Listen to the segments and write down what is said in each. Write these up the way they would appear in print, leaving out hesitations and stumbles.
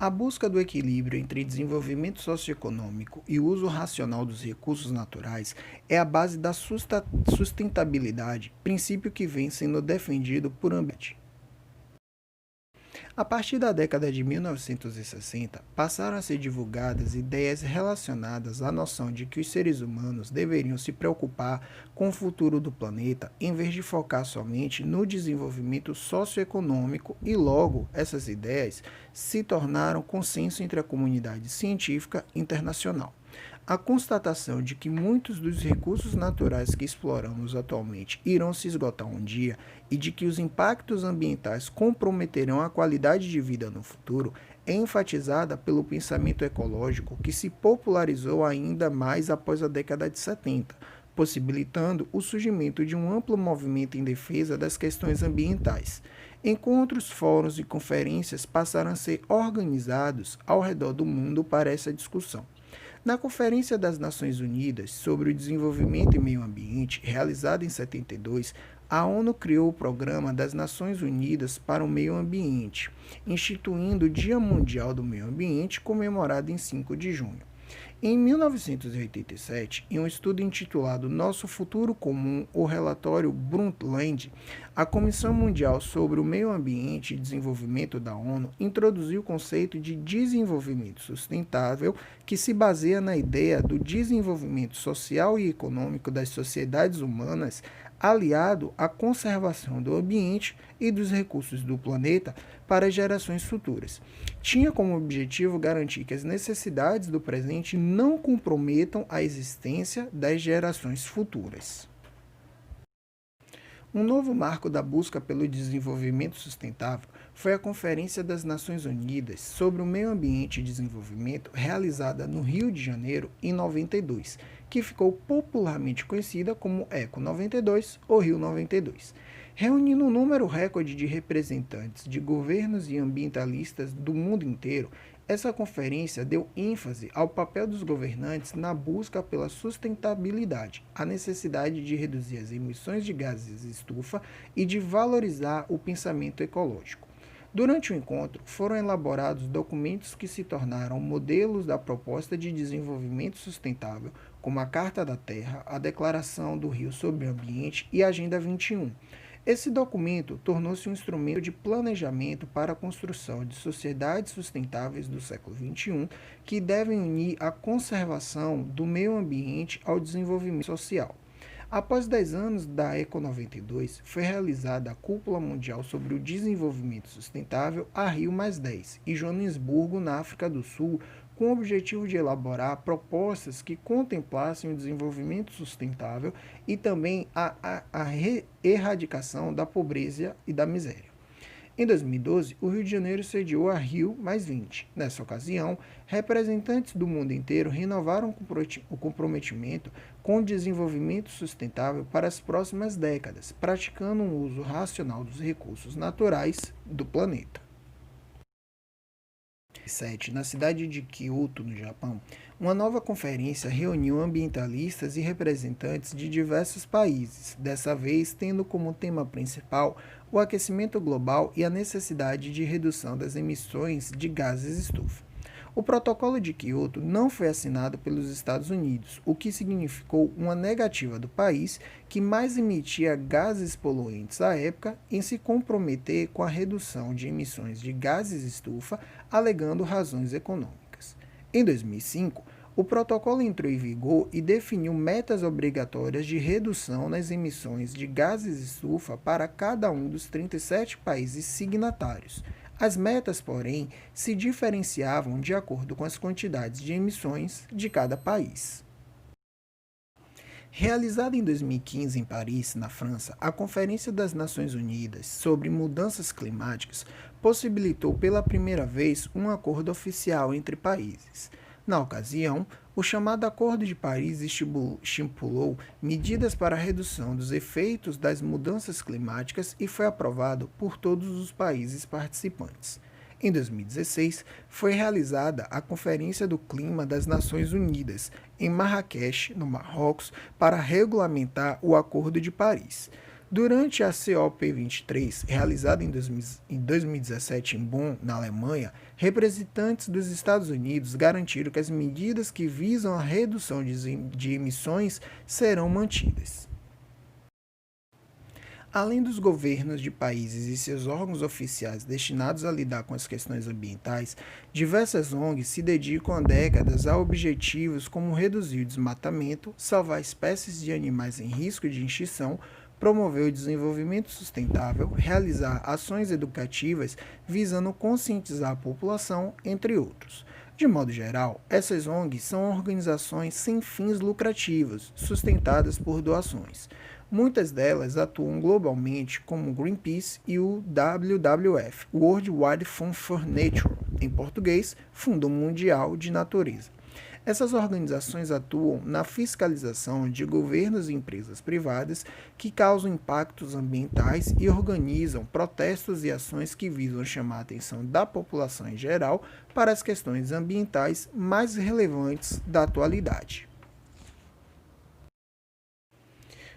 A busca do equilíbrio entre desenvolvimento socioeconômico e uso racional dos recursos naturais é a base da sustentabilidade, princípio que vem sendo defendido por ambiente. A partir da década de 1960, passaram a ser divulgadas ideias relacionadas à noção de que os seres humanos deveriam se preocupar com o futuro do planeta em vez de focar somente no desenvolvimento socioeconômico, e logo essas ideias se tornaram consenso entre a comunidade científica internacional. A constatação de que muitos dos recursos naturais que exploramos atualmente irão se esgotar um dia e de que os impactos ambientais comprometerão a qualidade de vida no futuro é enfatizada pelo pensamento ecológico que se popularizou ainda mais após a década de 70, possibilitando o surgimento de um amplo movimento em defesa das questões ambientais. Encontros, fóruns e conferências passaram a ser organizados ao redor do mundo para essa discussão. Na Conferência das Nações Unidas sobre o Desenvolvimento e Meio Ambiente, realizada em 72, a ONU criou o Programa das Nações Unidas para o Meio Ambiente, instituindo o Dia Mundial do Meio Ambiente, comemorado em 5 de junho. Em 1987, em um estudo intitulado Nosso Futuro Comum, o relatório Brundtland, a Comissão Mundial sobre o Meio Ambiente e Desenvolvimento da ONU introduziu o conceito de desenvolvimento sustentável, que se baseia na ideia do desenvolvimento social e econômico das sociedades humanas, aliado à conservação do ambiente e dos recursos do planeta para gerações futuras. Tinha como objetivo garantir que as necessidades do presente não comprometam a existência das gerações futuras. Um novo marco da busca pelo desenvolvimento sustentável foi a Conferência das Nações Unidas sobre o Meio Ambiente e Desenvolvimento, realizada no Rio de Janeiro em 92, que ficou popularmente conhecida como ECO 92 ou Rio 92. Reunindo um número recorde de representantes de governos e ambientalistas do mundo inteiro, essa conferência deu ênfase ao papel dos governantes na busca pela sustentabilidade, a necessidade de reduzir as emissões de gases estufa e de valorizar o pensamento ecológico. Durante o encontro, foram elaborados documentos que se tornaram modelos da proposta de desenvolvimento sustentável, como a Carta da Terra, a Declaração do Rio sobre o Ambiente e a Agenda 21. Esse documento tornou-se um instrumento de planejamento para a construção de sociedades sustentáveis do século XXI que devem unir a conservação do meio ambiente ao desenvolvimento social. Após 10 anos da ECO 92, foi realizada a Cúpula Mundial sobre o Desenvolvimento Sustentável, a Rio+10, em Joanesburgo, na África do Sul, com o objetivo de elaborar propostas que contemplassem o desenvolvimento sustentável e também a erradicação da pobreza e da miséria. Em 2012, o Rio de Janeiro sediou a Rio+20. Nessa ocasião, representantes do mundo inteiro renovaram o comprometimento com o desenvolvimento sustentável para as próximas décadas, praticando um uso racional dos recursos naturais do planeta. Na cidade de Kyoto, no Japão, uma nova conferência reuniu ambientalistas e representantes de diversos países, dessa vez tendo como tema principal o aquecimento global e a necessidade de redução das emissões de gases estufa. O Protocolo de Kyoto não foi assinado pelos Estados Unidos, o que significou uma negativa do país, que mais emitia gases poluentes à época, em se comprometer com a redução de emissões de gases estufa, alegando razões econômicas. Em 2005, o protocolo entrou em vigor e definiu metas obrigatórias de redução nas emissões de gases estufa para cada um dos 37 países signatários. As metas, porém, se diferenciavam de acordo com as quantidades de emissões de cada país. Realizada em 2015 em Paris, na França, a Conferência das Nações Unidas sobre Mudanças Climáticas possibilitou pela primeira vez um acordo oficial entre países. Na ocasião, o chamado Acordo de Paris estipulou medidas para a redução dos efeitos das mudanças climáticas e foi aprovado por todos os países participantes. Em 2016, foi realizada a Conferência do Clima das Nações Unidas, em Marrakech, no Marrocos, para regulamentar o Acordo de Paris. Durante a COP23, realizada em 2017 em Bonn, na Alemanha, representantes dos Estados Unidos garantiram que as medidas que visam a redução de emissões serão mantidas. Além dos governos de países e seus órgãos oficiais destinados a lidar com as questões ambientais, diversas ONGs se dedicam há décadas a objetivos como reduzir o desmatamento, salvar espécies de animais em risco de extinção, promover o desenvolvimento sustentável, realizar ações educativas visando conscientizar a população, entre outros. De modo geral, essas ONGs são organizações sem fins lucrativos, sustentadas por doações. Muitas delas atuam globalmente, como o Greenpeace e o WWF, World Wide Fund for Nature, em português, Fundo Mundial de Natureza. Essas organizações atuam na fiscalização de governos e empresas privadas que causam impactos ambientais e organizam protestos e ações que visam chamar a atenção da população em geral para as questões ambientais mais relevantes da atualidade.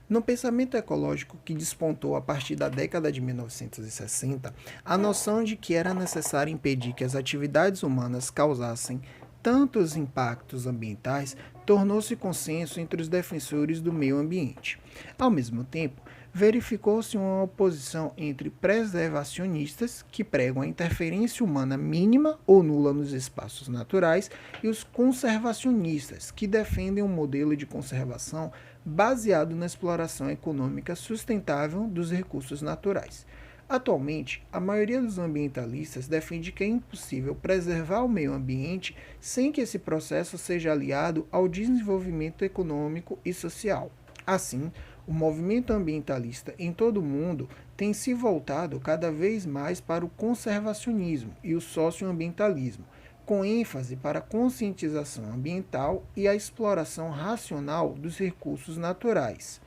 No pensamento ecológico que despontou a partir da década de 1960, a noção de que era necessário impedir que as atividades humanas causassem tantos impactos ambientais tornou-se consenso entre os defensores do meio ambiente. Ao mesmo tempo, verificou-se uma oposição entre preservacionistas, que pregam a interferência humana mínima ou nula nos espaços naturais, e os conservacionistas, que defendem um modelo de conservação baseado na exploração econômica sustentável dos recursos naturais. Atualmente, a maioria dos ambientalistas defende que é impossível preservar o meio ambiente sem que esse processo seja aliado ao desenvolvimento econômico e social. Assim, o movimento ambientalista em todo o mundo tem se voltado cada vez mais para o conservacionismo e o socioambientalismo, com ênfase para a conscientização ambiental e a exploração racional dos recursos naturais.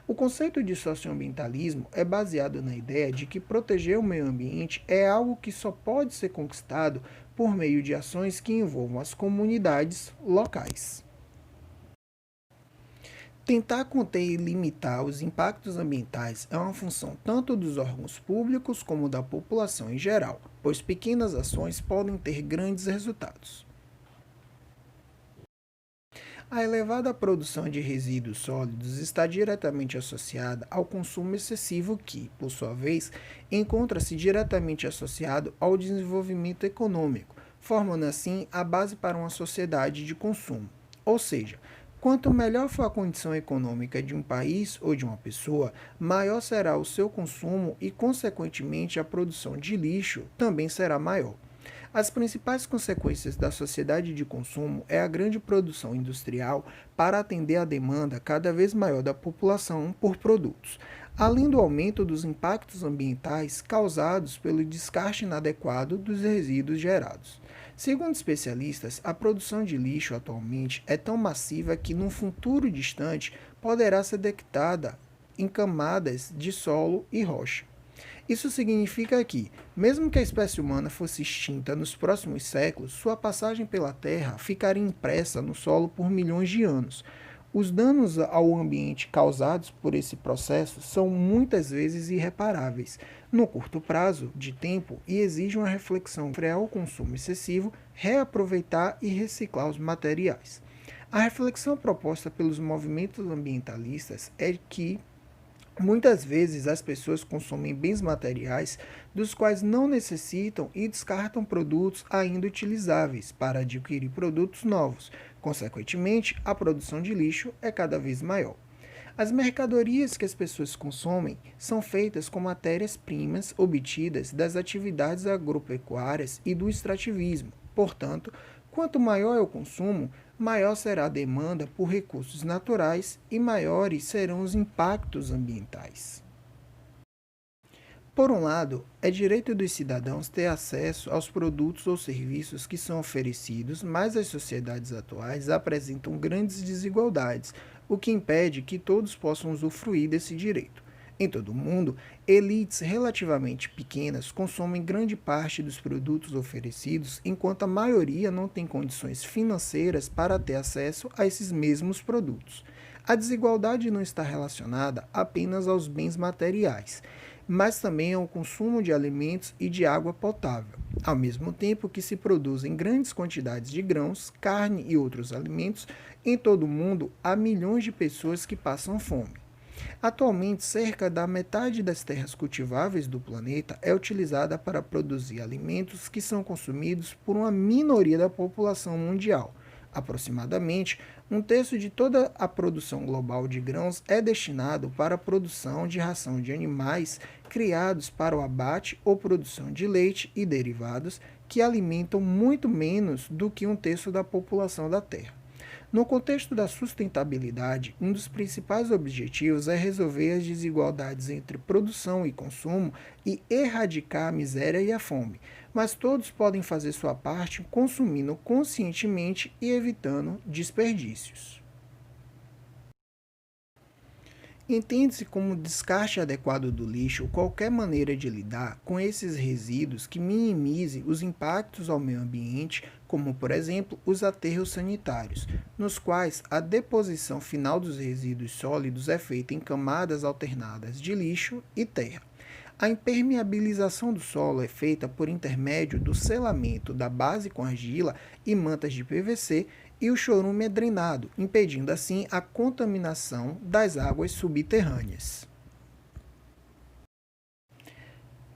O conceito de socioambientalismo é baseado na ideia de que proteger o meio ambiente é algo que só pode ser conquistado por meio de ações que envolvam as comunidades locais. Tentar conter e limitar os impactos ambientais é uma função tanto dos órgãos públicos como da população em geral, pois pequenas ações podem ter grandes resultados. A elevada produção de resíduos sólidos está diretamente associada ao consumo excessivo que, por sua vez, encontra-se diretamente associado ao desenvolvimento econômico, formando assim a base para uma sociedade de consumo. Ou seja, quanto melhor for a condição econômica de um país ou de uma pessoa, maior será o seu consumo e, consequentemente, a produção de lixo também será maior. As principais consequências da sociedade de consumo é a grande produção industrial para atender à demanda cada vez maior da população por produtos, além do aumento dos impactos ambientais causados pelo descarte inadequado dos resíduos gerados. Segundo especialistas, a produção de lixo atualmente é tão massiva que, num futuro distante, poderá ser detectada em camadas de solo e rocha. Isso significa que, mesmo que a espécie humana fosse extinta nos próximos séculos, sua passagem pela Terra ficaria impressa no solo por milhões de anos. Os danos ao ambiente causados por esse processo são muitas vezes irreparáveis, no curto prazo de tempo, e exigem uma reflexão sobre o consumo excessivo, reaproveitar e reciclar os materiais. A reflexão proposta pelos movimentos ambientalistas é que muitas vezes as pessoas consomem bens materiais dos quais não necessitam e descartam produtos ainda utilizáveis para adquirir produtos novos. Consequentemente, a produção de lixo é cada vez maior. As mercadorias que as pessoas consomem são feitas com matérias-primas obtidas das atividades agropecuárias e do extrativismo. Portanto, quanto maior é o consumo, maior será a demanda por recursos naturais e maiores serão os impactos ambientais. Por um lado, é direito dos cidadãos ter acesso aos produtos ou serviços que são oferecidos, mas as sociedades atuais apresentam grandes desigualdades, o que impede que todos possam usufruir desse direito. Em todo o mundo, elites relativamente pequenas consomem grande parte dos produtos oferecidos, enquanto a maioria não tem condições financeiras para ter acesso a esses mesmos produtos. A desigualdade não está relacionada apenas aos bens materiais, mas também ao consumo de alimentos e de água potável, ao mesmo tempo que se produzem grandes quantidades de grãos, carne e outros alimentos. Em todo o mundo, há milhões de pessoas que passam fome. Atualmente, cerca da metade das terras cultiváveis do planeta é utilizada para produzir alimentos que são consumidos por uma minoria da população mundial. Aproximadamente, um terço de toda a produção global de grãos é destinado para a produção de ração de animais criados para o abate ou produção de leite e derivados, que alimentam muito menos do que um terço da população da Terra. No contexto da sustentabilidade, um dos principais objetivos é resolver as desigualdades entre produção e consumo e erradicar a miséria e a fome, mas todos podem fazer sua parte consumindo conscientemente e evitando desperdícios. Entende-se como descarte adequado do lixo qualquer maneira de lidar com esses resíduos que minimize os impactos ao meio ambiente, como, por exemplo, os aterros sanitários, nos quais a deposição final dos resíduos sólidos é feita em camadas alternadas de lixo e terra. A impermeabilização do solo é feita por intermédio do selamento da base com argila e mantas de PVC, e o chorume é drenado, impedindo assim a contaminação das águas subterrâneas.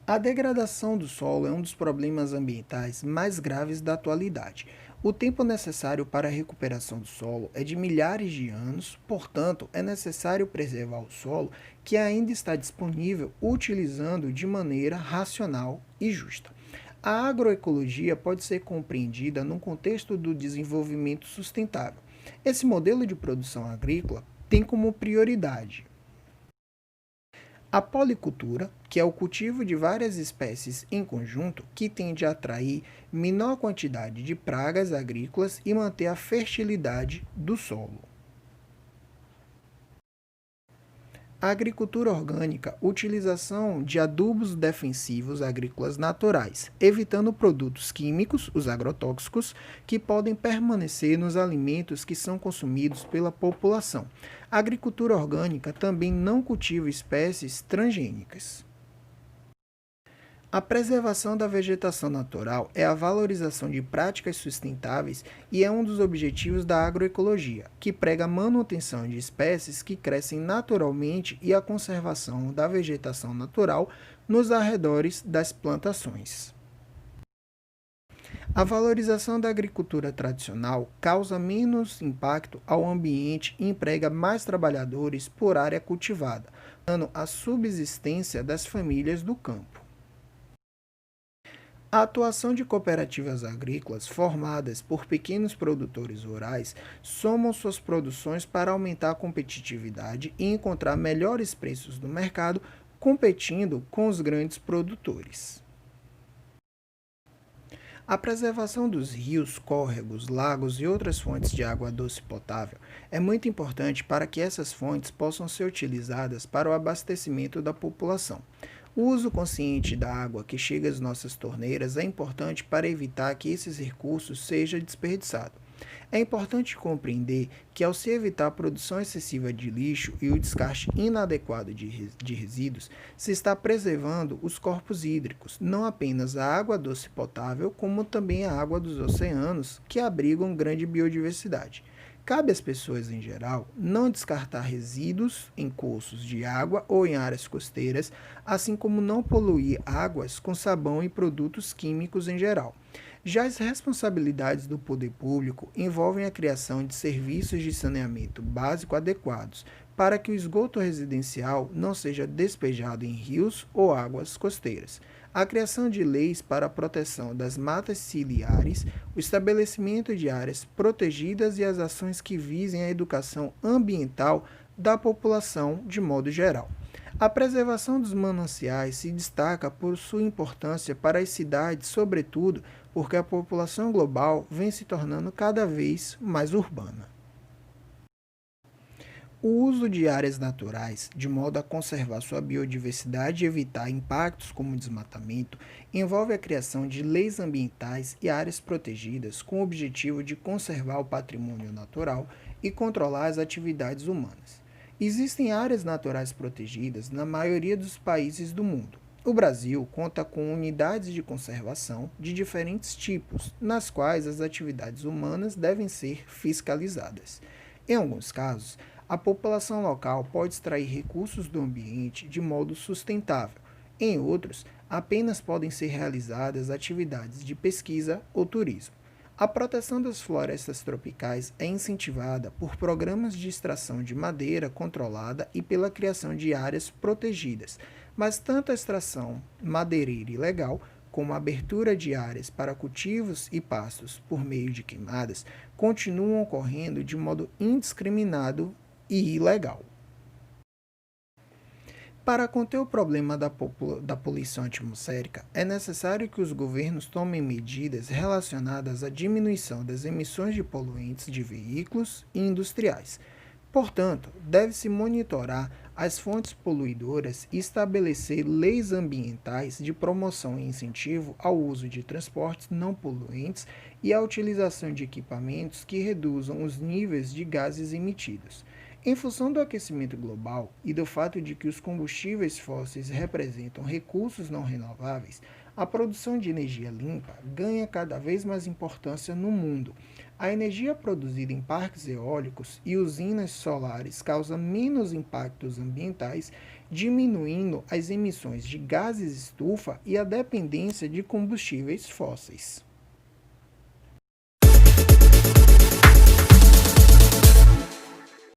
A degradação do solo é um dos problemas ambientais mais graves da atualidade. O tempo necessário para a recuperação do solo é de milhares de anos, portanto, é necessário preservar o solo que ainda está disponível, utilizando de maneira racional e justa. A agroecologia pode ser compreendida no contexto do desenvolvimento sustentável. Esse modelo de produção agrícola tem como prioridade a policultura, que é o cultivo de várias espécies em conjunto, que tende a atrair menor quantidade de pragas agrícolas e manter a fertilidade do solo. A agricultura orgânica, utilização de adubos defensivos agrícolas naturais, evitando produtos químicos, os agrotóxicos, que podem permanecer nos alimentos que são consumidos pela população. A agricultura orgânica também não cultiva espécies transgênicas. A preservação da vegetação natural é a valorização de práticas sustentáveis e é um dos objetivos da agroecologia, que prega a manutenção de espécies que crescem naturalmente e a conservação da vegetação natural nos arredores das plantações. A valorização da agricultura tradicional causa menos impacto ao ambiente e emprega mais trabalhadores por área cultivada, dando a subsistência das famílias do campo. A atuação de cooperativas agrícolas formadas por pequenos produtores rurais somam suas produções para aumentar a competitividade e encontrar melhores preços no mercado, competindo com os grandes produtores. A preservação dos rios, córregos, lagos e outras fontes de água doce potável é muito importante para que essas fontes possam ser utilizadas para o abastecimento da população. O uso consciente da água que chega às nossas torneiras é importante para evitar que esses recursos sejam desperdiçados. É importante compreender que, ao se evitar a produção excessiva de lixo e o descarte inadequado de resíduos, se está preservando os corpos hídricos, não apenas a água doce potável, como também a água dos oceanos, que abrigam grande biodiversidade. Cabe às pessoas, em geral, não descartar resíduos em cursos de água ou em áreas costeiras, assim como não poluir águas com sabão e produtos químicos em geral. Já as responsabilidades do poder público envolvem a criação de serviços de saneamento básico adequados, para que o esgoto residencial não seja despejado em rios ou águas costeiras. A criação de leis para a proteção das matas ciliares, o estabelecimento de áreas protegidas e as ações que visem a educação ambiental da população de modo geral. A preservação dos mananciais se destaca por sua importância para as cidades, sobretudo porque a população global vem se tornando cada vez mais urbana. O uso de áreas naturais, de modo a conservar sua biodiversidade e evitar impactos como desmatamento, envolve a criação de leis ambientais e áreas protegidas com o objetivo de conservar o patrimônio natural e controlar as atividades humanas. Existem áreas naturais protegidas na maioria dos países do mundo. O Brasil conta com unidades de conservação de diferentes tipos, nas quais as atividades humanas devem ser fiscalizadas. Em alguns casos, a população local pode extrair recursos do ambiente de modo sustentável. Em outros, apenas podem ser realizadas atividades de pesquisa ou turismo. A proteção das florestas tropicais é incentivada por programas de extração de madeira controlada e pela criação de áreas protegidas, mas tanto a extração madeireira ilegal como a abertura de áreas para cultivos e pastos por meio de queimadas continuam ocorrendo de modo indiscriminado e ilegal. Para conter o problema da poluição atmosférica, é necessário que os governos tomem medidas relacionadas à diminuição das emissões de poluentes de veículos e industriais. Portanto, deve-se monitorar as fontes poluidoras e estabelecer leis ambientais de promoção e incentivo ao uso de transportes não poluentes e à utilização de equipamentos que reduzam os níveis de gases emitidos. Em função do aquecimento global e do fato de que os combustíveis fósseis representam recursos não renováveis, a produção de energia limpa ganha cada vez mais importância no mundo. A energia produzida em parques eólicos e usinas solares causa menos impactos ambientais, diminuindo as emissões de gases estufa e a dependência de combustíveis fósseis.